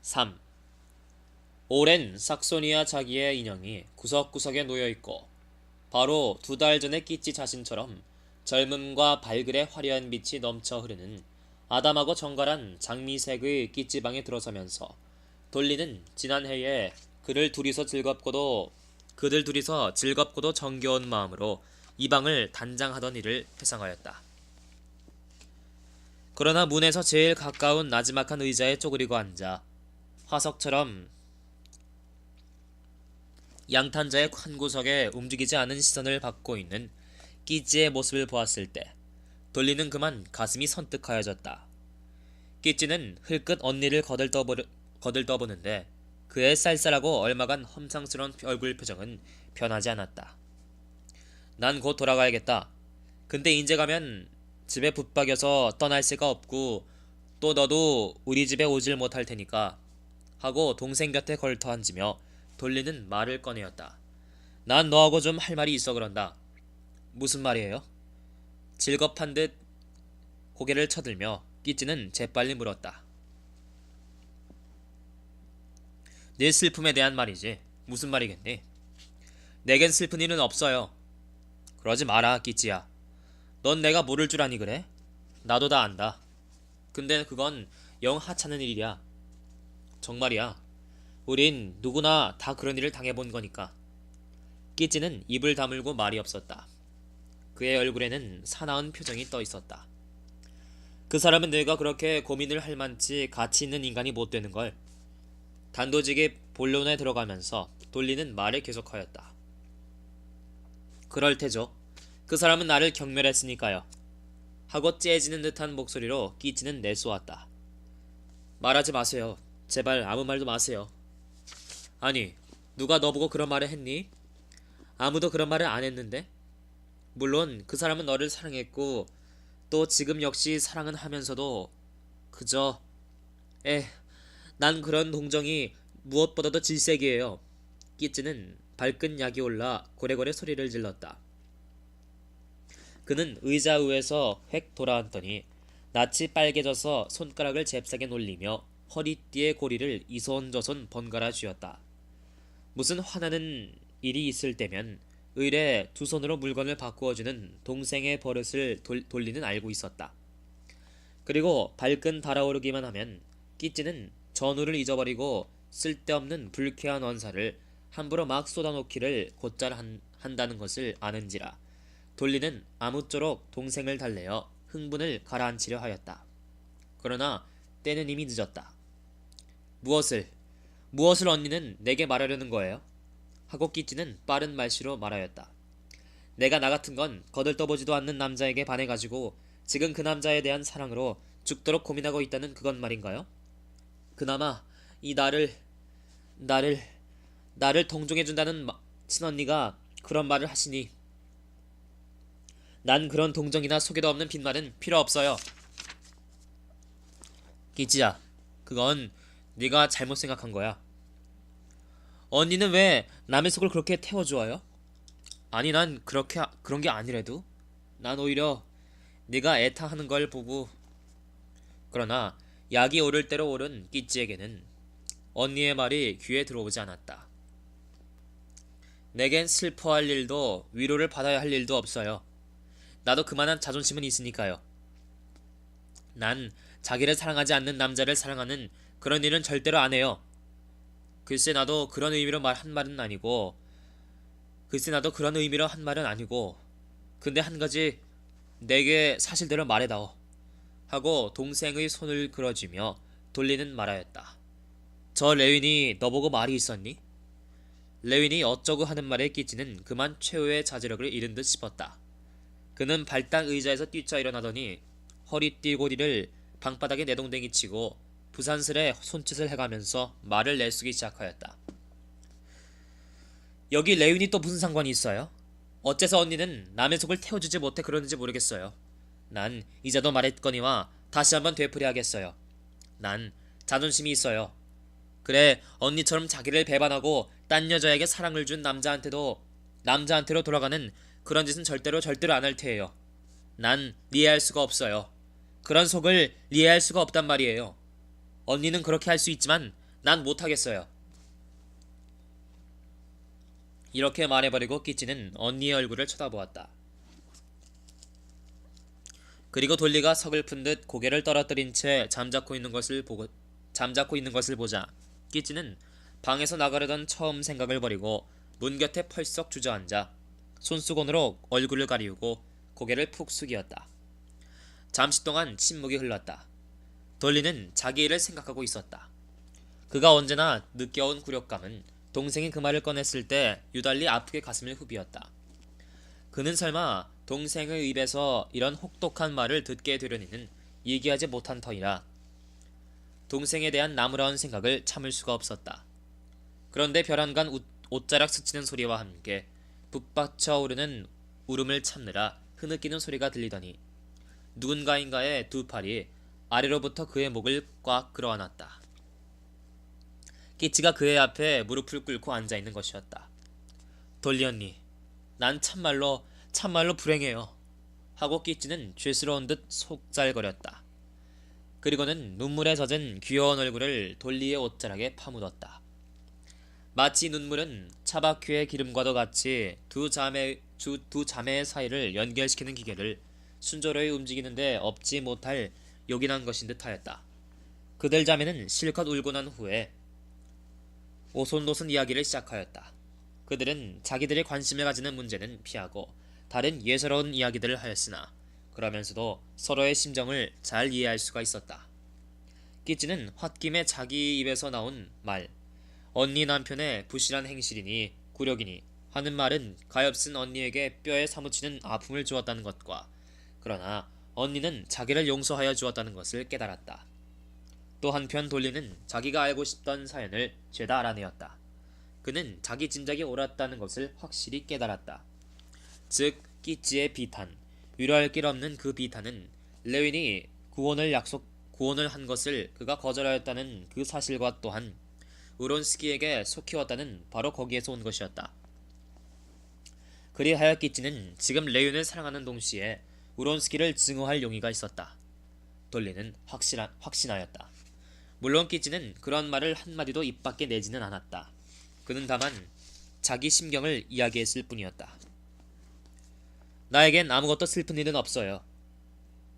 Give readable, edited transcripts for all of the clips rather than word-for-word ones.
3. 오랜 삭소니아 자기의 인형이 구석구석에 놓여있고 바로 2달 전에 끼찌 자신처럼 젊음과 발글의 화려한 빛이 넘쳐 흐르는 아담하고 정갈한 장미색의 끼찌방에 들어서면서 돌리는 지난해에 그들 둘이서 즐겁고도 정겨운 마음으로 이 방을 단장하던 일을 회상하였다. 그러나 문에서 제일 가까운 나지막한 의자에 쪼그리고 앉아 화석처럼 양탄자의 한 구석에 움직이지 않은 시선을 받고 있는 끼찌의 모습을 보았을 때 돌리는 그만 가슴이 선뜩하여졌다. 끼찌는 흘끗 언니를 거들떠보는데 그의 쌀쌀하고 얼마간 험상스러운 얼굴 표정은 변하지 않았다. 난 곧 돌아가야겠다. 근데 인제 가면 집에 붙박여서 떠날 새가 없고 또 너도 우리 집에 오질 못할 테니까 하고 동생 곁에 걸터 앉으며 돌리는 말을 꺼내었다. 난 너하고 좀 할 말이 있어 그런다. 무슨 말이에요? 질겁한 듯 고개를 쳐들며 끼찌는 재빨리 물었다. 네 슬픔에 대한 말이지. 무슨 말이겠니? 내겐 슬픈 일은 없어요. 그러지 마라, 끼찌야. 넌 내가 모를 줄 아니 그래? 나도 다 안다. 근데 그건 영 하찮은 일이야. 정말이야. 우린 누구나 다 그런 일을 당해본 거니까. 끼찌는 입을 다물고 말이 없었다. 그의 얼굴에는 사나운 표정이 떠 있었다. 그 사람은 내가 그렇게 고민을 할 만치 가치 있는 인간이 못 되는 걸. 단도직입 본론에 들어가면서 돌리는 말을 계속하였다. 그럴 테죠. 그 사람은 나를 경멸했으니까요. 하고 째지는 듯한 목소리로 끼찌는 내쏘았다. 말하지 마세요. 제발 아무 말도 마세요. 아니, 누가 너보고 그런 말을 했니? 아무도 그런 말을 안 했는데? 물론 그 사람은 너를 사랑했고 또 지금 역시 사랑은 하면서도 그저 에, 난 그런 동정이 무엇보다도 질색이에요. 끼찌는 발끈 약이 올라 고래고래 소리를 질렀다. 그는 의자 위에서 획 돌아앉더니 낯이 빨개져서 손가락을 잽싸게 놀리며 허리띠의 고리를 이손저손 번갈아 쥐었다. 무슨 화나는 일이 있을 때면 의례 두 손으로 물건을 바꾸어주는 동생의 버릇을 돌리는 알고 있었다. 그리고 발끈 달아오르기만 하면 끼찌는 전우를 잊어버리고 쓸데없는 불쾌한 언사를 함부로 막 쏟아놓기를 곧잘 한다는 것을 아는지라 돌리는 아무쪼록 동생을 달래어 흥분을 가라앉히려 하였다. 그러나 때는 이미 늦었다. 무엇을 언니는 내게 말하려는 거예요? 하고 끼찌는 빠른 말씨로 말하였다. 내가 나 같은 건 거들떠보지도 않는 남자에게 반해가지고 지금 그 남자에 대한 사랑으로 죽도록 고민하고 있다는 그건 말인가요? 그나마 이 나를, 나를 동정해준다는 친언니가 그런 말을 하시니 난 그런 동정이나 소개도 없는 빈말은 필요 없어요. 끼찌야, 그건 네가 잘못 생각한 거야. 언니는 왜 남의 속을 그렇게 태워주어요? 아니 난 그런 게 아니래도 난 오히려 네가 애타하는 걸 보고 그러나 약이 오를 대로 오른 끼찌에게는 언니의 말이 귀에 들어오지 않았다. 내겐 슬퍼할 일도 위로를 받아야 할 일도 없어요. 나도 그만한 자존심은 있으니까요. 난 자기를 사랑하지 않는 남자를 사랑하는 그런 일은 절대로 안 해요. 글쎄 나도 그런 의미로 한 말은 아니고 근데 한 가지 내게 사실대로 말해다오 하고 동생의 손을 끌어주며 돌리는 말하였다. 저 레윈이 너보고 말이 있었니? 레윈이 어쩌고 하는 말에 끼치는 그만 최후의 자제력을 잃은 듯 싶었다. 그는 발당 의자에서 뛰쳐 일어나더니 허리띠 고리를 방바닥에 내동댕이 치고 부산스레 손짓을 해가면서 말을 내쓰기 시작하였다. 여기 레윈이 또 무슨 상관이 있어요? 어째서 언니는 남의 속을 태워주지 못해 그러는지 모르겠어요. 난 이제도 말했거니와 다시 한번 되풀이하겠어요. 난 자존심이 있어요. 그래 언니처럼 자기를 배반하고 딴 여자에게 사랑을 준 남자한테로 돌아가는 그런 짓은 절대로 안 할 테예요. 난 이해할 수가 없어요. 그런 속을 이해할 수가 없단 말이에요. 언니는 그렇게 할 수 있지만 난 못하겠어요. 이렇게 말해버리고 끼찌는 언니의 얼굴을 쳐다보았다. 그리고 돌리가 서글픈 듯 고개를 떨어뜨린 채 잠자코 있는 것을 보자 끼찌는 방에서 나가려던 처음 생각을 버리고 문 곁에 펄썩 주저앉아 손수건으로 얼굴을 가리우고 고개를 푹 숙이었다. 잠시 동안 침묵이 흘렀다. 돌리는 자기 일을 생각하고 있었다. 그가 언제나 느껴온 굴욕감은 동생이 그 말을 꺼냈을 때 유달리 아프게 가슴을 후비었다. 그는 설마 동생의 입에서 이런 혹독한 말을 듣게 되려니는 얘기하지 못한 터이라 동생에 대한 나무라운 생각을 참을 수가 없었다. 그런데 벼랑간 옷자락 스치는 소리와 함께 북받쳐 오르는 울음을 참느라 흐느끼는 소리가 들리더니 누군가인가의 두 팔이 아래로부터 그의 목을 꽉 끌어안았다. 끼치가 그의 앞에 무릎을 꿇고 앉아있는 것이었다. 돌리 언니, 난 참말로 불행해요. 하고 끼치는 죄스러운 듯 속잘거렸다. 그리고는 눈물에 젖은 귀여운 얼굴을 돌리의 옷자락에 파묻었다. 마치 눈물은 차바퀴의 기름과도 같이 두 자매의 사이를 연결시키는 기계를 순조로이 움직이는데 없지 못할 요긴한 것인 듯하였다. 그들 자매는 실컷 울고 난 후에 오손도손 이야기를 시작하였다. 그들은 자기들이 관심을 가지는 문제는 피하고 다른 예사로운 이야기들을 하였으나 그러면서도 서로의 심정을 잘 이해할 수가 있었다. 끼찌는 홧김에 자기 입에서 나온 말, 언니 남편의 부실한 행실이니 굴욕이니 하는 말은 가엾은 언니에게 뼈에 사무치는 아픔을 주었다는 것과 그러나 언니는 자기를 용서하여 주었다는 것을 깨달았다. 또 한편 돌리는 자기가 알고 싶던 사연을 죄다 알아내었다. 그는 자기 짐작이 옳았다는 것을 확실히 깨달았다. 즉 끼찌의 비탄, 위로할 길 없는 그 비탄은 레윈이 구원을 한 것을 그가 거절하였다는 그 사실과 또한 우론스키에게 속히웠다는 바로 거기에서 온 것이었다. 그리하여 끼찌는 지금 레윈을 사랑하는 동시에 우론스키를 증오할 용의가 있었다. 돌리는 확신하였다. 물론 끼찌는 그런 말을 한마디도 입 밖에 내지는 않았다. 그는 다만 자기 심경을 이야기했을 뿐이었다. 나에겐 아무것도 슬픈 일은 없어요.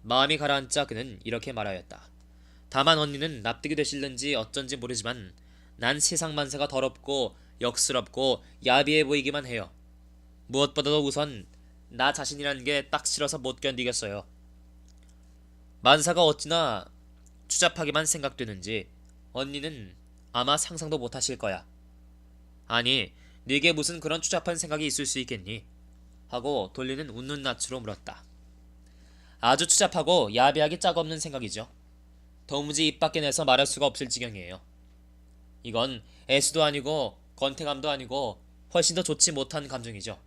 마음이 가라앉자 그는 이렇게 말하였다. 다만 언니는 납득이 되실는지 어쩐지 모르지만 난 세상 만사가 더럽고 역스럽고 야비해 보이기만 해요. 무엇보다도 우선 나 자신이라는 게 딱 싫어서 못 견디겠어요. 만사가 어찌나 추잡하게만 생각되는지 언니는 아마 상상도 못하실 거야. 아니, 네게 무슨 그런 추잡한 생각이 있을 수 있겠니? 하고 돌리는 웃는 낯으로 물었다. 아주 추잡하고 야비하게 짝없는 생각이죠. 도무지 입 밖에 내서 말할 수가 없을 지경이에요. 이건 애수도 아니고 건태감도 아니고 훨씬 더 좋지 못한 감정이죠.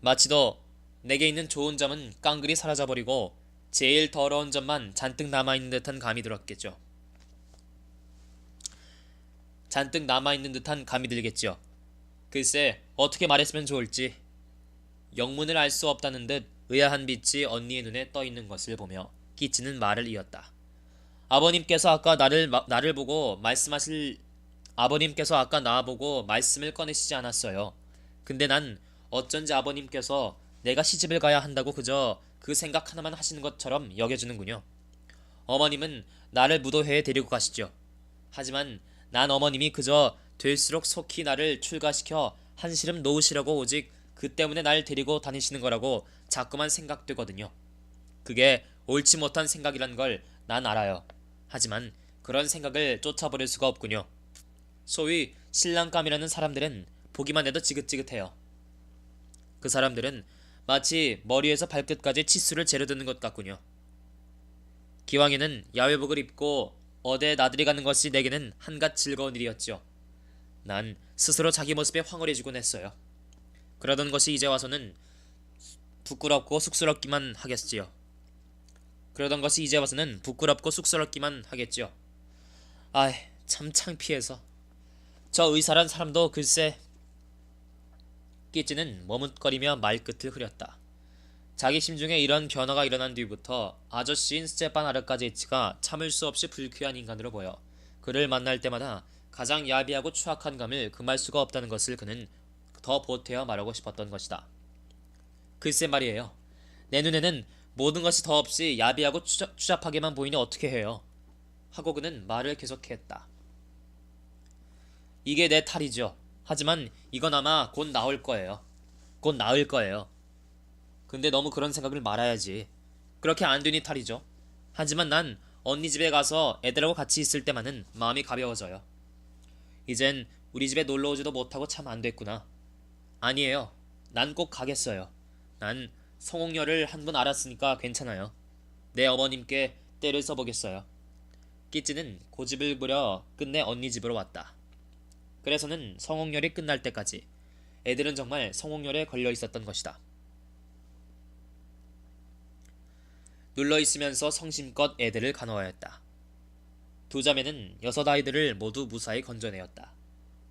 마치도 내게 있는 좋은 점은 깡그리 사라져버리고 제일 더러운 점만 잔뜩 남아있는 듯한 감이 들었겠죠. 잔뜩 남아있는 듯한 감이 들겠죠. 글쎄 어떻게 말했으면 좋을지. 영문을 알 수 없다는 듯 의아한 빛이 언니의 눈에 떠있는 것을 보며 끼치는 말을 이었다. 아버님께서 아까 나보고 말씀을 꺼내시지 않았어요. 근데 난 어쩐지 아버님께서 내가 시집을 가야 한다고 그저 그 생각 하나만 하시는 것처럼 여겨주는군요. 어머님은 나를 무도회에 데리고 가시죠. 하지만 난 어머님이 그저 될수록 속히 나를 출가시켜 한시름 놓으시려고 오직 그 때문에 날 데리고 다니시는 거라고 자꾸만 생각되거든요. 그게 옳지 못한 생각이란 걸 난 알아요. 하지만 그런 생각을 쫓아버릴 수가 없군요. 소위 신랑감이라는 사람들은 보기만 해도 지긋지긋해요. 그 사람들은 마치 머리에서 발끝까지 치수를 재려드는 것 같군요. 기왕에는 야외복을 입고 어디에 나들이 가는 것이 내게는 한갓 즐거운 일이었죠. 난 스스로 자기 모습에 황홀해지곤 했어요. 그러던 것이 이제 와서는 부끄럽고 쑥스럽기만 하겠지요. 아이, 참 창피해서. 저 의사란 사람도 글쎄. 끼찌는 머뭇거리며 말끝을 흐렸다. 자기 심중에 이런 변화가 일어난 뒤부터 아저씨인 스테판 아르카제이치가 참을 수 없이 불쾌한 인간으로 보여 그를 만날 때마다 가장 야비하고 추악한 감을 금할 수가 없다는 것을 그는 더 보태어 말하고 싶었던 것이다. 글쎄 말이에요. 내 눈에는 모든 것이 더없이 야비하고 추잡하게만 보이니 어떻게 해요? 하고 그는 말을 계속했다. 이게 내 탈이죠. 하지만 이건 아마 곧 나올 거예요. 곧 나을 거예요. 근데 너무 그런 생각을 말아야지. 그렇게 안 되니 탈이죠. 하지만 난 언니 집에 가서 애들하고 같이 있을 때만은 마음이 가벼워져요. 이젠 우리 집에 놀러 오지도 못하고 참 안 됐구나. 아니에요. 난 꼭 가겠어요. 난 성홍열을 한 번 알았으니까 괜찮아요. 내 어머님께 때를 써보겠어요. 끼찌는 고집을 부려 끝내 언니 집으로 왔다. 그래서는 성홍열이 끝날 때까지 애들은 정말 성홍열에 걸려 있었던 것이다. 눌러있으면서 성심껏 애들을 간호하였다. 두 자매는 6아이들을 모두 무사히 건져내었다.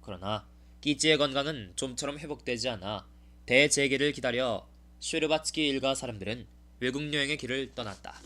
그러나 끼찌의 건강은 좀처럼 회복되지 않아 대재개를 기다려 쉐르바츠키 일가 사람들은 외국 여행의 길을 떠났다.